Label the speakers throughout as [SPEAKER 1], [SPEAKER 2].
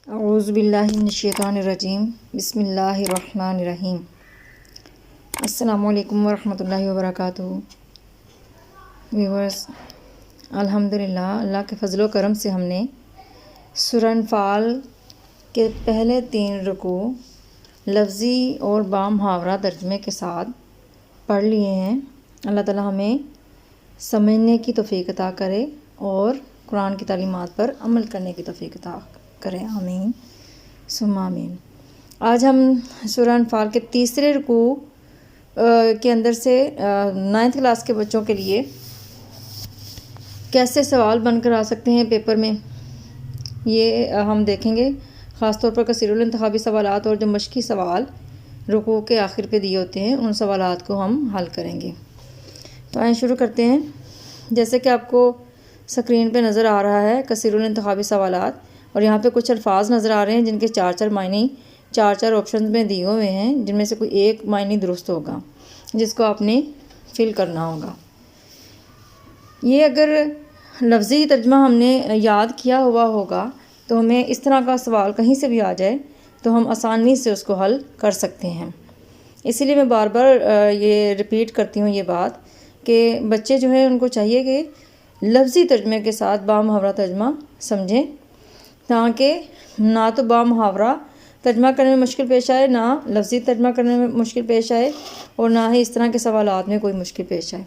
[SPEAKER 1] اعوذ باللہ من الشیطان الرجیم بسم اللہ الرحمن الرحیم۔ السلام علیکم ورحمۃ اللہ وبرکاتہ۔ ویورز، الحمدللہ اللہ کے فضل و کرم سے ہم نے سورہ انفال کے پہلے 3 رکوع لفظی اور بامحاورہ ترجمے کے ساتھ پڑھ لیے ہیں۔ اللہ تعالی ہمیں سمجھنے کی توفیق عطا کرے اور قرآن کی تعلیمات پر عمل کرنے کی توفیق عطا کریں، آمین ثم آمین۔ آج ہم سورہ انفال کے تیسرے رکوع کے اندر سے 9th کلاس کے بچوں کے لیے کیسے سوال بن کر آ سکتے ہیں پیپر میں، یہ ہم دیکھیں گے۔ خاص طور پر کثیر الانتخابی سوالات اور جو مشقی سوال رکوع کے آخر پہ دیے ہوتے ہیں ان سوالات کو ہم حل کریں گے۔ تو آئیں شروع کرتے ہیں۔ جیسے کہ آپ کو اسکرین پہ نظر آ رہا ہے کثیر الانتخابی سوالات، اور یہاں پہ کچھ الفاظ نظر آ رہے ہیں جن کے 4 معنی 4 آپشنز میں دیے ہوئے ہیں، جن میں سے کوئی ایک معنی درست ہوگا جس کو آپ نے فل کرنا ہوگا۔ یہ اگر لفظی ترجمہ ہم نے یاد کیا ہوا ہوگا تو ہمیں اس طرح کا سوال کہیں سے بھی آ جائے تو ہم آسانی سے اس کو حل کر سکتے ہیں۔ اسی لیے میں بار بار یہ ریپیٹ کرتی ہوں یہ بات کہ بچے جو ہیں ان کو چاہیے کہ لفظی ترجمے کے ساتھ بامحاورہ ترجمہ سمجھیں، تاکہ نہ تو بامحاورہ ترجمہ کرنے میں مشکل پیش آئے، نہ لفظی ترجمہ کرنے میں مشکل پیش آئے، اور نہ ہی اس طرح کے سوالات میں کوئی مشکل پیش آئے۔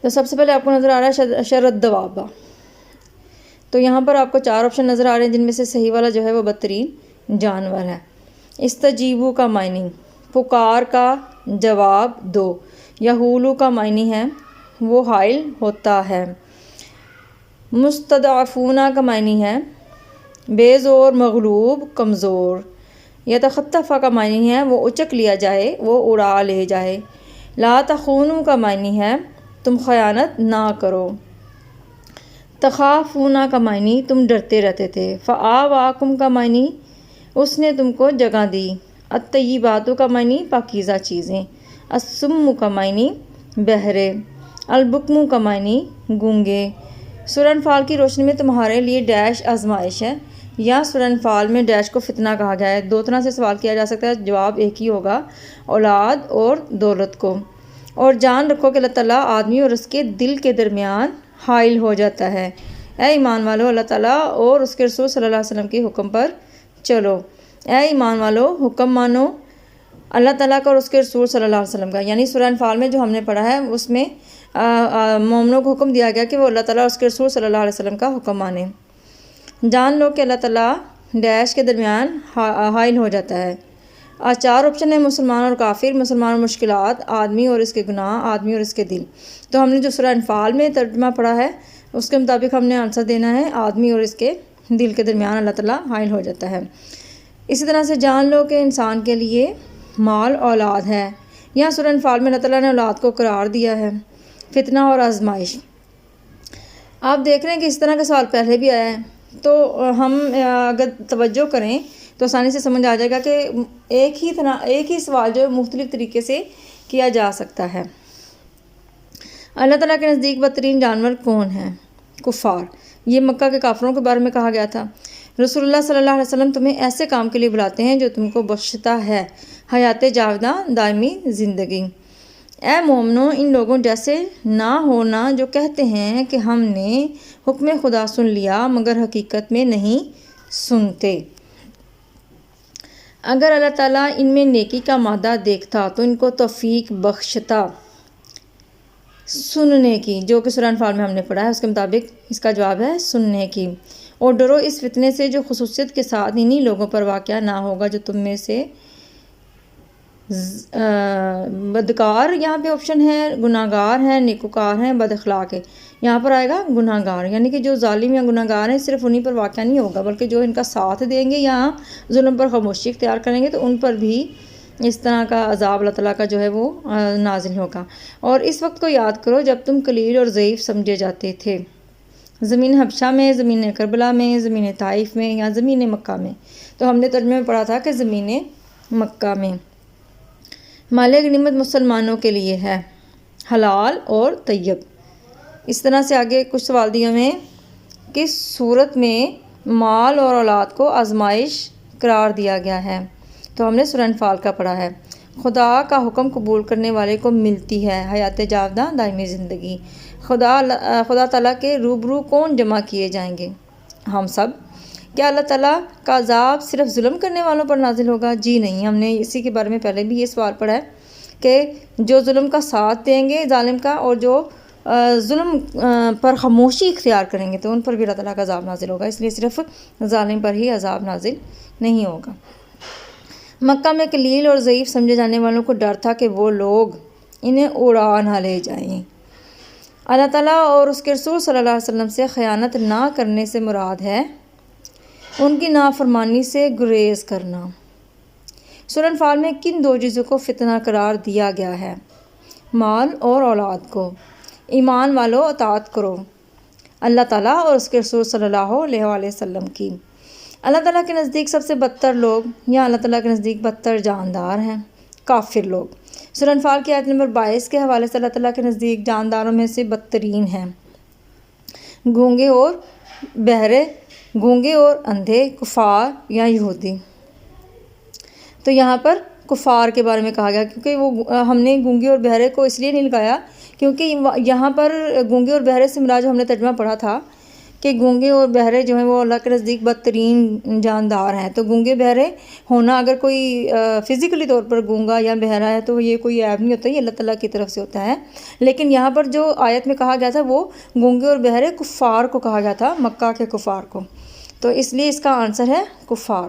[SPEAKER 1] تو سب سے پہلے آپ کو نظر آ رہا ہے شرد دوابہ۔ تو یہاں پر آپ کو 4 آپشن نظر آ رہے ہیں جن میں سے صحیح والا جو ہے وہ بدترین جانور ہے۔ استجیبو کا معنی پکار کا جواب دو، یہولو کا معنی ہے وہ حائل ہوتا ہے۔ مستضعفون کا معنی ہے بے زور مغلوب کمزور۔ یتخطف کا معنی ہے وہ اچک لیا جائے، وہ اڑا لے جائے۔ لا تخونوا کا معنی ہے تم خیانت نہ کرو۔ تخافون کا معنی تم ڈرتے رہتے تھے۔ فآواکم کا معنی اس نے تم کو جگہ دی۔ الطیبات کا معنی پاکیزہ چیزیں۔ الصم کا معنی بہرے۔ البکم کا معنی گونگے۔ سورہ انفال کی روشنی میں تمہارے لیے ڈیش آزمائش ہے، یا سورہ انفال میں ڈیش کو فتنہ کہا گیا ہے۔ 2 طرح سے سوال کیا جا سکتا ہے، جواب ایک ہی ہوگا، اولاد اور دولت کو۔ اور جان رکھو کہ اللہ تعالیٰ آدمی اور اس کے دل کے درمیان حائل ہو جاتا ہے۔ اے ایمان والو، اللہ تعالیٰ اور اس کے رسول صلی اللہ علیہ وسلم کے حکم پر چلو۔ اے ایمان والو، حکم مانو اللہ تعالیٰ کا اور اس کے رسول صلی اللہ علیہ وسلم کا۔ یعنی سورہ انفال میں جو ہم نے پڑھا ہے اس میں مومنوں کو حکم دیا گیا کہ وہ اللہ تعالیٰ اور اس کے رسول صلی اللہ علیہ وسلم کا حکم مانیں۔ جان لو کہ اللہ تعالیٰ ڈیش کے درمیان حائل ہو جاتا ہے۔ 4 آپشن ہیں، مسلمان اور کافر، مسلمان اور مشکلات، آدمی اور اس کے گناہ، آدمی اور اس کے دل۔ تو ہم نے جو سورہ انفال میں ترجمہ پڑھا ہے اس کے مطابق ہم نے آنسر دینا ہے، آدمی اور اس کے دل کے درمیان اللہ تعالیٰ حائل ہو جاتا ہے۔ اسی طرح سے جان لو کہ انسان کے لیے مال اولاد ہے۔ یہاں سورہ انفال میں اللہ تعالیٰ نے اولاد کو قرار دیا ہے۔ فتنہ اور آزمائش، آپ دیکھ رہے ہیں کہ اس طرح کا سوال پہلے بھی آیا ہے، تو ہم اگر توجہ کریں تو آسانی سے سمجھ آ جائے گا کہ ایک ہی سوال جو ہے مختلف طریقے سے کیا جا سکتا ہے۔ اللہ تعالیٰ کے نزدیک بدترین جانور کون ہیں؟ کفار۔ یہ مکہ کے کافروں کے بارے میں کہا گیا تھا۔ رسول اللہ صلی اللہ علیہ وسلم تمہیں ایسے کام کے لیے بلاتے ہیں جو تم کو بخشتا ہے، حیات جاوداں، دائمی زندگی۔ اے مومنو، ان لوگوں جیسے نہ ہونا جو کہتے ہیں کہ ہم نے حکم خدا سن لیا مگر حقیقت میں نہیں سنتے۔ اگر اللہ تعالیٰ ان میں نیکی کا مادہ دیکھتا تو ان کو توفیق بخشتا سننے کی، جو کہ سورہ انفال میں ہم نے پڑھا ہے، اس کے مطابق اس کا جواب ہے سننے کی۔ اور ڈرو اس فتنے سے جو خصوصیت کے ساتھ انہی لوگوں پر واقعہ نہ ہوگا جو تم میں سے بدکار، یہاں پہ آپشن ہے گناہگار ہیں، نیکوکار ہیں، بد اخلاق ہے۔ یہاں پر آئے گا گناہگار، یعنی کہ جو ظالم یا گناہگار ہیں صرف انہی پر واقعہ نہیں ہوگا بلکہ جو ان کا ساتھ دیں گے یا ظلم پر خاموشی اختیار کریں گے تو ان پر بھی اس طرح کا عذاب اللہ تعالیٰ کا جو ہے وہ نازل ہوگا۔ اور اس وقت کو یاد کرو جب تم قلیل اور ضعیف سمجھے جاتے تھے، زمین حبشہ میں، زمین کربلا میں، زمین طائف میں یا زمین مکہ میں۔ تو ہم نے ترجمے میں پڑھا تھا کہ زمین مکہ میں۔ مال غنیمت مسلمانوں کے لیے ہے، حلال اور طیب۔ اس طرح سے آگے کچھ سوال دیے ہوئے ہیں، کس صورت میں مال اور اولاد کو آزمائش قرار دیا گیا ہے۔ تو ہم نے سورہ انفال کا پڑھا ہے۔ خدا کا حکم قبول کرنے والے کو ملتی ہے حیات جاوداں دائمی زندگی۔ خدا تعالیٰ کے روبرو کون جمع کیے جائیں گے؟ ہم سب۔ کیا اللہ تعالیٰ کا عذاب صرف ظلم کرنے والوں پر نازل ہوگا؟ جی نہیں، ہم نے اسی کے بارے میں پہلے بھی یہ سوال پڑھا ہے کہ جو ظلم کا ساتھ دیں گے ظالم کا، اور جو ظلم پر خاموشی اختیار کریں گے تو ان پر بھی اللہ تعالیٰ کا عذاب نازل ہوگا، اس لیے صرف ظالم پر ہی عذاب نازل نہیں ہوگا۔ مکہ میں قلیل اور ضعیف سمجھے جانے والوں کو ڈر تھا کہ وہ لوگ انہیں اڑا نہ لے جائیں۔ اللہ تعالیٰ اور اس کے رسول صلی اللہ علیہ وسلم سے خیانت نہ کرنے سے مراد ہے ان کی نافرمانی سے گریز کرنا۔ سورہ انفال میں کن دو چیزوں کو فتنہ قرار دیا گیا ہے؟ مال اور اولاد کو۔ ایمان والو اطاعت کرو اللہ تعالیٰ اور اس کے رسول صلی اللہ علیہ وآلہ وسلم کی۔ اللہ تعالیٰ کے نزدیک سب سے بدتر لوگ یا اللہ تعالیٰ کے نزدیک بدتر جاندار ہیں کافر لوگ۔ سورہ انفال کی آیت نمبر 22 کے حوالے سے اللہ تعالیٰ کے نزدیک جانداروں میں سے بدترین ہیں گونگے اور بہرے، گونگے اور اندھے، کفار یا یہودی۔ تو یہاں پر کفار کے بارے میں کہا گیا، کیونکہ وہ ہم نے گونگے اور بہرے کو اس لیے نہیں لگایا کیونکہ یہاں پر گونگے اور بہرے سے مراد جو ہم نے ترجمہ پڑھا تھا کہ گونگے اور بہرے جو ہیں وہ اللہ کے نزدیک بدترین جاندار ہیں۔ تو گونگے بہرے ہونا، اگر کوئی فزیکلی طور پر گونگا یا بہرا ہے تو یہ کوئی عیب نہیں ہوتا، یہ اللہ تعالیٰ کی طرف سے ہوتا ہے۔ لیکن یہاں پر جو آیت میں کہا گیا تھا وہ گونگے اور بہرے کفار کو کہا گیا تھا، مکہ کے کفار کو، تو اس لیے اس کا آنسر ہے کفار۔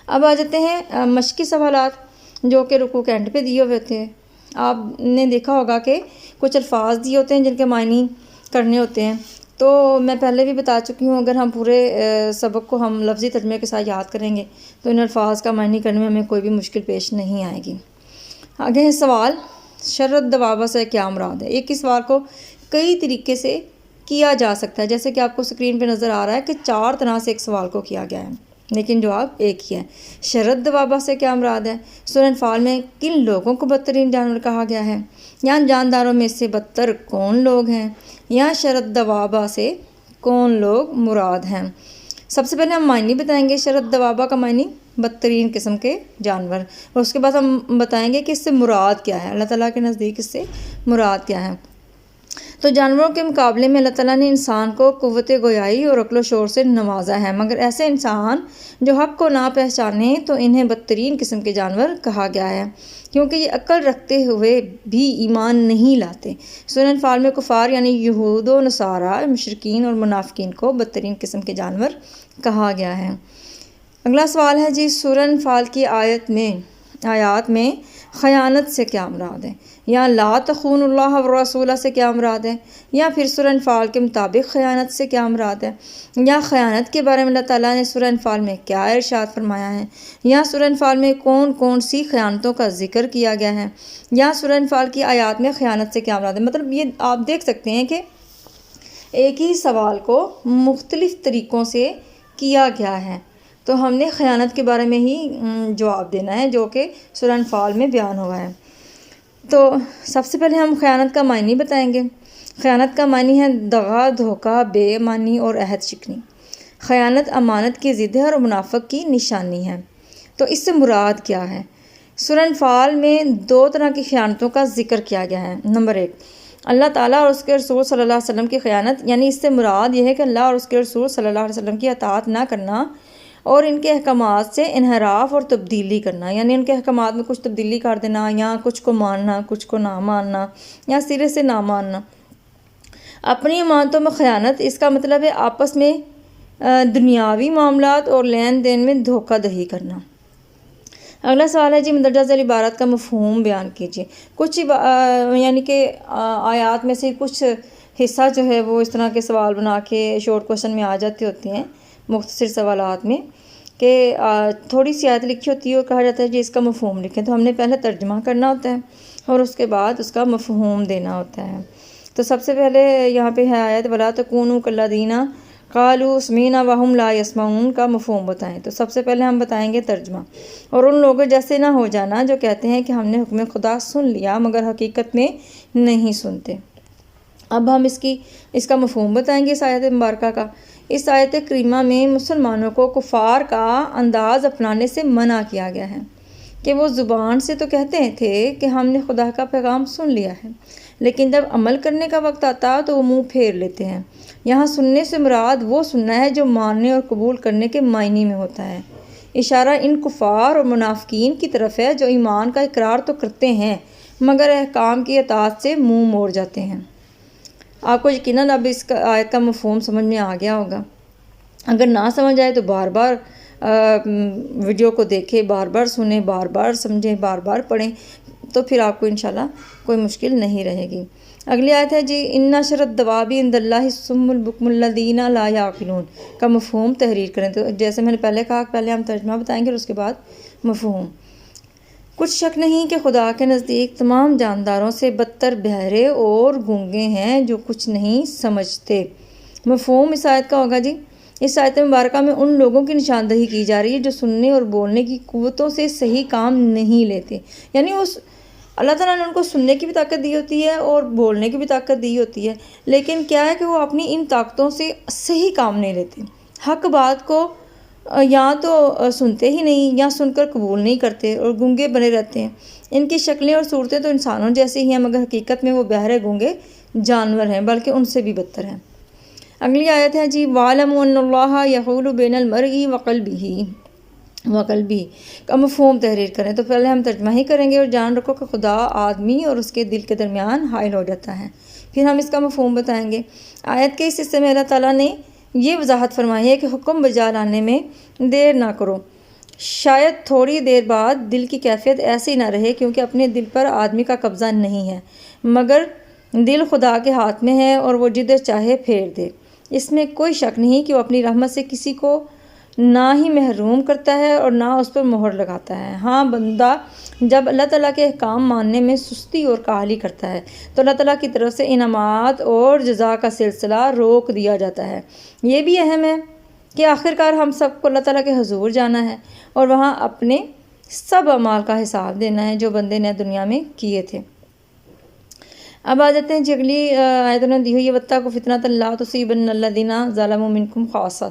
[SPEAKER 1] اب آ جاتے ہیں مشقی سوالات جو کہ رکوع کے اینڈ پہ دیے ہوئے ہوتے ہیں۔ آپ نے دیکھا ہوگا کہ کچھ الفاظ دیے ہوتے ہیں جن کے معنی کرنے ہوتے ہیں، تو میں پہلے بھی بتا چکی ہوں، اگر ہم پورے سبق کو ہم لفظی ترجمے کے ساتھ یاد کریں گے تو ان الفاظ کا معنی کرنے میں ہمیں کوئی بھی مشکل پیش نہیں آئے گی۔ آگے ہے سوال، شرط دوابہ سے کیا مراد ہے؟ ایک ہی سوال کو کئی طریقے سے کیا جا سکتا ہے، جیسے کہ آپ کو اسکرین پہ نظر آ رہا ہے کہ 4 طرح سے ایک سوال کو کیا گیا ہے، لیکن جواب ایک ہی ہے۔ شرط دوابہ سے کیا مراد ہے؟ سورہ انفال میں کن لوگوں کو بدترین جانور کہا گیا ہے؟ یا جانداروں میں سے بدتر کون لوگ ہیں؟ یا شرط دوابہ سے کون لوگ مراد ہیں؟ سب سے پہلے ہم معنی بتائیں گے، شرط دوابہ کا معنی بدترین قسم کے جانور، اور اس کے بعد ہم بتائیں گے کہ اس سے مراد کیا ہے، اللہ تعالیٰ کے نزدیک اس سے مراد کیا ہے۔ تو جانوروں کے مقابلے میں اللہ تعالیٰ نے انسان کو قوت گویائی اور عقل و شعور سے نوازا ہے، مگر ایسے انسان جو حق کو نہ پہچانے تو انہیں بدترین قسم کے جانور کہا گیا ہے، کیونکہ یہ عقل رکھتے ہوئے بھی ایمان نہیں لاتے۔ سورہ انفال میں کفار یعنی یہود و نصارہ، مشرکین اور منافقین کو بدترین قسم کے جانور کہا گیا ہے۔ اگلا سوال ہے جی، سورہ انفال کی آیات میں خیانت سے کیا مراد ہے؟ یا لا تخون اللہ والرسول سے کیا مراد ہے؟ یا پھر سورہ انفال کے مطابق خیانت سے کیا مراد ہے؟ یا خیانت کے بارے میں اللہ تعالیٰ نے سورہ انفال میں کیا ارشاد فرمایا ہے؟ یا سورہ انفال میں کون کون سی خیانتوں کا ذکر کیا گیا ہے؟ یا سورہ انفال کی آیات میں خیانت سے کیا مراد ہے؟ مطلب یہ آپ دیکھ سکتے ہیں کہ ایک ہی سوال کو مختلف طریقوں سے کیا گیا ہے، تو ہم نے خیانت کے بارے میں ہی جواب دینا ہے جو کہ سورہ انفال میں بیان ہوا ہے۔ تو سب سے پہلے ہم خیانت کا معنی بتائیں گے۔ خیانت کا معنی ہے دغا، دھوکہ، بے ایمانی اور عہد شکنی۔ خیانت امانت کی ضد ہے اور منافق کی نشانی ہے۔ تو اس سے مراد کیا ہے؟ سورہ انفال میں 2 طرح کی خیانتوں کا ذکر کیا گیا ہے۔ نمبر 1، اللہ تعالیٰ اور اس کے رسول صلی اللہ علیہ وسلم کی خیانت، یعنی اس سے مراد یہ ہے کہ اللہ اور اس کے رسول صلی اللہ علیہ وسلم کی اطاعت نہ کرنا اور ان کے احکامات سے انحراف اور تبدیلی کرنا، یعنی ان کے احکامات میں کچھ تبدیلی کر دینا، یا کچھ کو ماننا، کچھ کو نہ ماننا، یا سرے سے نہ ماننا۔ اپنی امانتوں میں خیانت، اس کا مطلب ہے آپس میں دنیاوی معاملات اور لین دین میں دھوکہ دہی کرنا۔ اگلا سوال ہے جی، مندرجہ ذیل عبارات کا مفہوم بیان کیجیے۔ کچھ یعنی کہ آیات میں سے کچھ حصہ جو ہے وہ اس طرح کے سوال بنا کے شارٹ کوشچن میں آ جاتے ہوتے ہیں، مختصر سوالات میں، کہ تھوڑی سی آیت لکھی ہوتی ہے اور کہا جاتا ہے جی اس کا مفہوم لکھیں، تو ہم نے پہلے ترجمہ کرنا ہوتا ہے اور اس کے بعد اس کا مفہوم دینا ہوتا ہے۔ تو سب سے پہلے یہاں پہ ہے آیت وَلَا تَكُونُوا كَالَّذِينَ قَالُوا سَمِعْنَا وَهُمْ لَا يَسْمَعُونَ کا مفہوم بتائیں۔ تو سب سے پہلے ہم بتائیں گے ترجمہ، اور ان لوگوں جیسے نہ ہو جانا جو کہتے ہیں کہ ہم نے حکم خدا سن لیا مگر حقیقت میں نہیں سنتے۔ اب ہم اس کا مفہوم بتائیں گے اس آیت مبارکہ کا۔ اس آیت کریمہ میں مسلمانوں کو کفار کا انداز اپنانے سے منع کیا گیا ہے کہ وہ زبان سے تو کہتے تھے کہ ہم نے خدا کا پیغام سن لیا ہے، لیکن جب عمل کرنے کا وقت آتا تو وہ منہ پھیر لیتے ہیں۔ یہاں سننے سے مراد وہ سننا ہے جو ماننے اور قبول کرنے کے معنی میں ہوتا ہے۔ اشارہ ان کفار اور منافقین کی طرف ہے جو ایمان کا اقرار تو کرتے ہیں مگر احکام کی اطاعت سے منہ موڑ جاتے ہیں۔ آپ کو یقیناً اب اس آیت کا مفہوم سمجھ میں آ گیا ہوگا۔ اگر نہ سمجھ آئے تو بار بار ویڈیو کو دیکھیں، بار بار سنیں، بار بار سمجھیں، بار بار پڑھیں، تو پھر آپ کو انشاءاللہ کوئی مشکل نہیں رہے گی۔ اگلی آیت ہے جی ان شر الدواب عند اللہ الصم البکم الذین لا یعقلون کا مفہوم تحریر کریں۔ تو جیسے میں نے پہلے کہا، پہلے ہم ترجمہ بتائیں گے اور اس کے بعد مفہوم۔ کچھ شک نہیں کہ خدا کے نزدیک تمام جانداروں سے بدتر بہرے اور گونگے ہیں جو کچھ نہیں سمجھتے۔ مفہوم اس آیت کا ہوگا جی، اس آیت مبارکہ میں ان لوگوں کی نشاندہی کی جا رہی ہے جو سننے اور بولنے کی قوتوں سے صحیح کام نہیں لیتے، یعنی اللہ تعالیٰ نے ان کو سننے کی بھی طاقت دی ہوتی ہے اور بولنے کی بھی طاقت دی ہوتی ہے، لیکن کیا ہے کہ وہ اپنی ان طاقتوں سے صحیح کام نہیں لیتے، حق بات کو یا تو سنتے ہی نہیں یا سن کر قبول نہیں کرتے اور گونگے بنے رہتے ہیں۔ ان کی شکلیں اور صورتیں تو انسانوں جیسی ہی ہیں مگر حقیقت میں وہ بہرے گونگے جانور ہیں، بلکہ ان سے بھی بدتر ہیں۔ اگلی آیت ہے جی وَاعْلَمُوا أَنَّ اللَّهَ يَحُولُ بَيْنَ الْمَرْءِ وَقَلْبِهِ کا مفہوم تحریر کریں۔ تو پہلے ہم ترجمہ ہی کریں گے اور جان رکھو کہ خدا آدمی اور اس کے دل کے درمیان حائل ہو جاتا ہے، پھر ہم اس کا مفہوم بتائیں گے۔ آیت کے اس حصے میں اللہ تعالیٰ نے یہ وضاحت فرمائی ہے کہ حکم بجا لانے میں دیر نہ کرو، شاید تھوڑی دیر بعد دل کی کیفیت ایسی نہ رہے، کیونکہ اپنے دل پر آدمی کا قبضہ نہیں ہے مگر دل خدا کے ہاتھ میں ہے اور وہ جدھر چاہے پھیر دے۔ اس میں کوئی شک نہیں کہ وہ اپنی رحمت سے کسی کو نہ ہی محروم کرتا ہے اور نہ اس پر مہر لگاتا ہے۔ ہاں، بندہ جب اللہ تعالیٰ کے احکام ماننے میں سستی اور کاہلی کرتا ہے تو اللہ تعالیٰ کی طرف سے انعامات اور جزا کا سلسلہ روک دیا جاتا ہے۔ یہ بھی اہم ہے کہ آخرکار ہم سب کو اللہ تعالیٰ کے حضور جانا ہے اور وہاں اپنے سب اعمال کا حساب دینا ہے جو بندے نے دنیا میں کیے تھے۔ اب آ جاتے ہیں اگلی آیت نے دی ہوئی ہے وَاتَّقُوا فِتْنَةً لَا تُصِيبَنَّ الَّذِينَ ظَلَمُوا مِنْكُمْ خَاصَّةً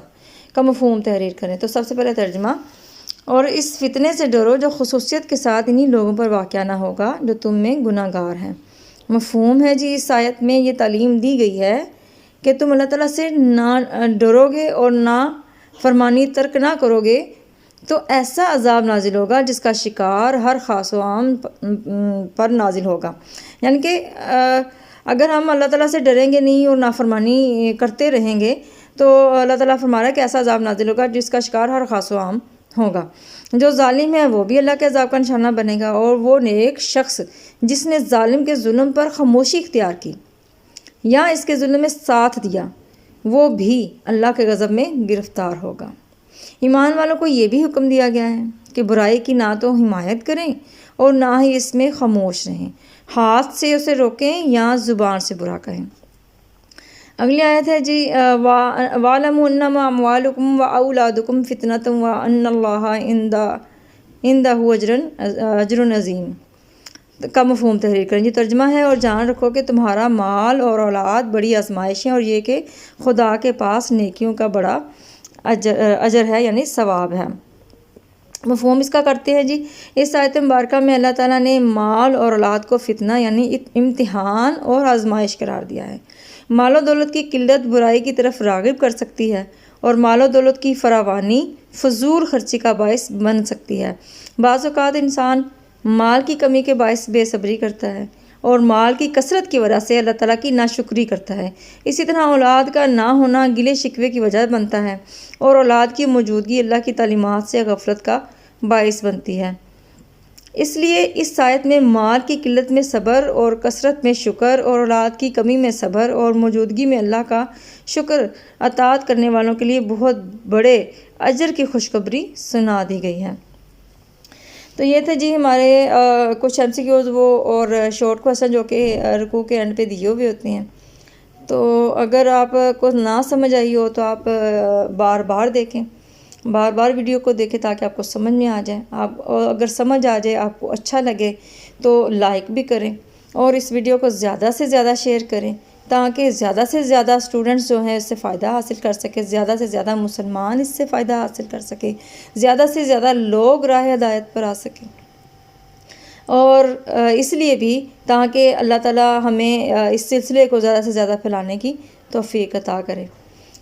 [SPEAKER 1] کا مفہوم تحریر کریں۔ تو سب سے پہلے ترجمہ، اور اس فتنے سے ڈرو جو خصوصیت کے ساتھ انہی لوگوں پر واقع نہ ہوگا جو تم میں گناہ گار ہیں۔ مفہوم ہے جی اس آیت میں یہ تعلیم دی گئی ہے کہ تم اللہ تعالیٰ سے نہ ڈرو گے اور نہ فرمانی ترک نہ کرو گے تو ایسا عذاب نازل ہوگا جس کا شکار ہر خاص و عام پر نازل ہوگا۔ یعنی کہ اگر ہم اللہ تعالیٰ سے ڈریں گے نہیں اور نافرمانی کرتے رہیں گے تو اللہ تعالیٰ فرما رہا ہے کہ ایسا عذاب نازل ہوگا جس کا شکار ہر خاص و عام ہوگا۔ جو ظالم ہے وہ بھی اللہ کے عذاب کا نشانہ بنے گا، اور وہ نیک شخص جس نے ظالم کے ظلم پر خاموشی اختیار کی یا اس کے ظلم میں ساتھ دیا وہ بھی اللہ کے غضب میں گرفتار ہوگا۔ ایمان والوں کو یہ بھی حکم دیا گیا ہے کہ برائی کی نہ تو حمایت کریں اور نہ ہی اس میں خاموش رہیں، ہاتھ سے اسے روکیں یا زبان سے برا کہیں۔ اگلی آیت ہے جی وَاعْلَمُوا أَنَّمَا أَمْوَالُكُمْ وَأَوْلَادُكُمْ فِتْنَةٌ وَأَنَّ اللَّهَ عِندَهُ أَجْرٌ عَظِيمٌ کا مفہوم تحریر کریں۔ یہ ترجمہ ہے اور جان رکھو کہ تمہارا مال اور اولاد بڑی آزمائش ہیں اور یہ کہ خدا کے پاس نیکیوں کا بڑا اجر ہے، یعنی ثواب ہے۔ مفہوم اس کا کرتے ہیں جی اس آیت مبارکہ میں اللہ تعالیٰ نے مال اور اولاد کو فتنہ یعنی امتحان اور آزمائش قرار دیا ہے۔ مال و دولت کی قلت برائی کی طرف راغب کر سکتی ہے اور مال و دولت کی فراوانی فضول خرچی کا باعث بن سکتی ہے۔ بعض اوقات انسان مال کی کمی کے باعث بے صبری کرتا ہے اور مال کی کثرت کی وجہ سے اللہ تعالیٰ کی ناشکری کرتا ہے۔ اسی طرح اولاد کا نہ ہونا گلے شکوے کی وجہ بنتا ہے اور اولاد کی موجودگی اللہ کی تعلیمات سے غفلت کا باعث بنتی ہے۔ اس لیے اس آیت میں مال کی قلت میں صبر اور کثرت میں شکر اور اولاد کی کمی میں صبر اور موجودگی میں اللہ کا شکر اطاعت کرنے والوں کے لیے بہت بڑے اجر کی خوشخبری سنا دی گئی ہے۔ تو یہ تھے جی ہمارے کچھ MCQs وہ اور شارٹ کوسچن جو کہ رکوع کے اینڈ پہ دیے ہوئے ہوتے ہیں۔ تو اگر آپ کو نہ سمجھ آئی ہو تو آپ بار بار دیکھیں، بار بار ویڈیو کو دیکھیں تاکہ آپ کو سمجھ میں آ جائے۔ آپ اگر سمجھ آ جائے، آپ کو اچھا لگے تو لائک بھی کریں اور اس ویڈیو کو زیادہ سے زیادہ شیئر کریں تاکہ زیادہ سے زیادہ اسٹوڈنٹس جو ہیں اس سے فائدہ حاصل کر سکیں، زیادہ سے زیادہ مسلمان اس سے فائدہ حاصل کر سکیں، زیادہ سے زیادہ لوگ راہ ہدایت پر آ سکیں، اور اس لیے بھی تاکہ اللہ تعالی ہمیں اس سلسلے کو زیادہ سے زیادہ پھیلانے کی توفیق عطا کرے۔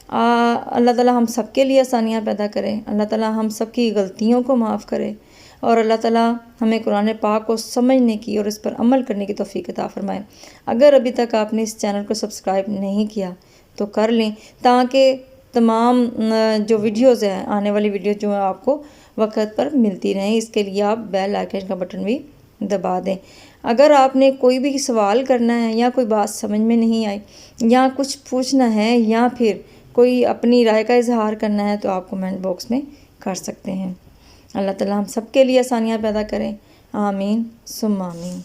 [SPEAKER 1] اللہ تعالی ہم سب کے لیے آسانیاں پیدا کرے، اللہ تعالی ہم سب کی غلطیوں کو معاف کرے، اور اللہ تعالی ہمیں قرآن پاک کو سمجھنے کی اور اس پر عمل کرنے کی توفیق عطا فرمائے۔ اگر ابھی تک آپ نے اس چینل کو سبسکرائب نہیں کیا تو کر لیں، تاکہ تمام جو ویڈیوز ہیں، آنے والی ویڈیوز جو ہیں، آپ کو وقت پر ملتی رہیں۔ اس کے لیے آپ بیل آئیکن کا بٹن بھی دبا دیں۔ اگر آپ نے کوئی بھی سوال کرنا ہے، یا کوئی بات سمجھ میں نہیں آئی، یا کچھ پوچھنا ہے، یا پھر کوئی اپنی رائے کا اظہار کرنا ہے، تو آپ کمنٹ باکس میں کر سکتے ہیں۔ اللہ تعالی ہم سب کے لیے آسانیاں پیدا کریں، آمین ثم آمین۔